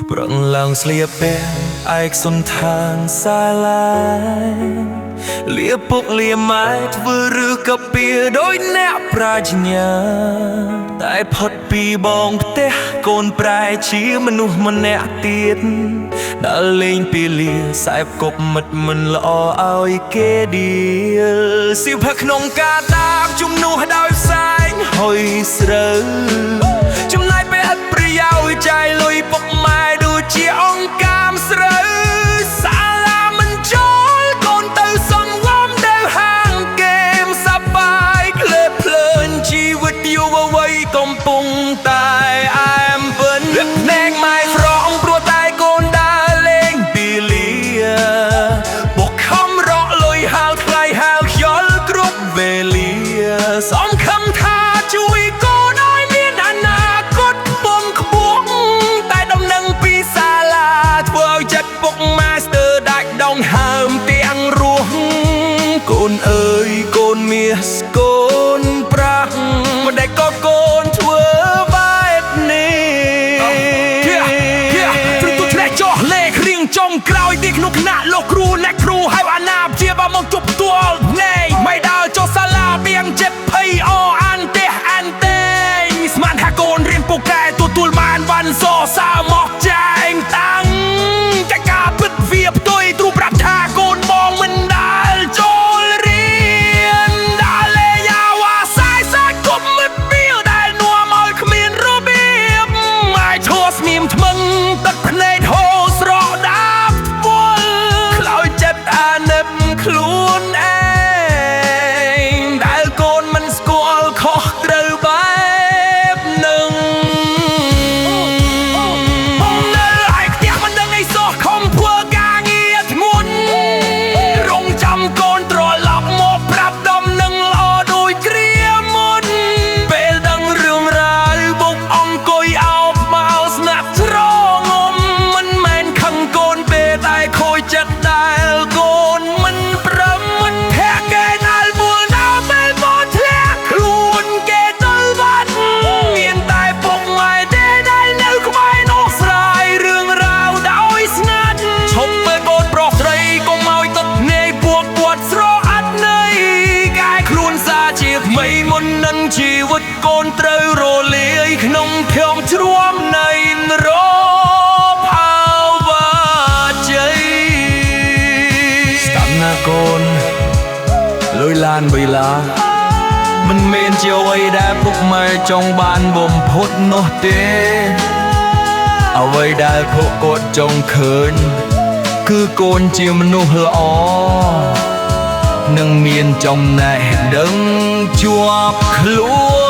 ប្រងឡើងស្លៀកពាក់ឯកសុនឋានសាលាលាពុកលាម៉ែធ្វើឬកពីដោយអ្នកប្រាជ្ញាតែផុតពីបងផ្ទះកូនប្រែជាមនុស្សម្នាក់ទៀតដែលលេងពីលាខ្សែគប់មិត្តមិនល្អឲ្យគេដៀលសៀវភៅក្នុងការតាមជំនួសដោយផ្សែងហុយស្រូវចំណាយពេលឥតប្រយោជន៍ចាយលុយពុកម៉ែដូចជាអង្គការស្រូវសាលាមិនចូលកូនទៅសងវំនៅហាងហ្គេមសប្បាយក្លេបភ្លើនជីវិតយុវវ័យកំពុងតែអែមពិនភ្នែកម៉ែស្រងព្រោះតែកូនដើរលេងពីលាបុកខំរកលុយហៅថ្លៃហៅខ្យល់គ្រប់វេលាសំខំថាជួយកូនឲ្យមានអនាគតខ្ពង់ខ្ពស់តែដំណឹងពីសាលាធ្វើឲ្យចិត្តពុកម៉ែស្ទើរដាច់ដងហើមទាំងរស់កូនអើយកូនមាសកូនប្រាក់មិនដែលក៏កូនធ្វើបែបនេះព្រឹកទៅឆ្លេះចោះលេខរៀងចុងក្រោយទីក្នុងគណៈលោកគ្រូអ្នកគ្រូហើយអាណាព្យាបាលមកជប់ផ្ទាល់ណែមិនដើរចុះសាលាបៀងចិត្តភ័យអអានទេអានទេស្មានថាកូនរៀនពូកែទទួលបានវ៉ាន់សសើមកចែងតាំងតែការពិតវាផ្ទុយទ្រូប្រាប់ថាកូនបងមិនដែលចូលរៀនដល់លេយ៉ាវ៉ាសាយសាយគប់មិត្តពីលដែលនាំឲ្យគ្មានរបៀបមកឈរស្ងៀមថ្មឹងទឹកភ្នែកហូរស្រកដាបវល់ខ្លោចចិត្តអាណិតខ្លួនឯងដែលកូនមិនស្គាល់ខុសត្រូវបែបនឹងនៅឯផ្ទះមិនដឹងអីសោះខំធ្វើការងារធ្ងន់រងចាំកូនត្រឡប់មកប្រាប់ដំណឹងល្អដូចគ្រាមុនពេលដឹងរឿងរ៉ាវបុកអង្គុយអោបមកស្នាក់ស្រងំមិនមែនខឹងកូនពេលតែខូចចិត្តដែលកូនមិនប្រឹមមិនធាក់គេដែលមួលនៅពេលមកធ្លាក់ខ្លួនគេទៅបាត់មានតែពុកម៉ែទេដែលនៅក្បែរនោះស្រាយរឿងរ៉ាវដោយស្ងាត់ឈប់ពេលកូនប្រុសស្រីកុំឲ្យទឹកភ្នែកពួកគាត់ស្រអត់ន័យកែខ្លួនសាជាថ្មីមុននឹងជីវិតកូនត្រូវរលាយក្នុងភពជ្រាំនៃនរកអវាជ័យស្ដាប់ណាកូនលុយឡានវេលាមិនមែនជាអ្វីដែលពុកម៉ែចង់បានបំផុតនោះទេអ្វីដែលពួកគាត់ចង់ឃើញគឺកូនជាមនុស្សល្អនឹងមានចំណេះដឹងជាប់ខ្លួន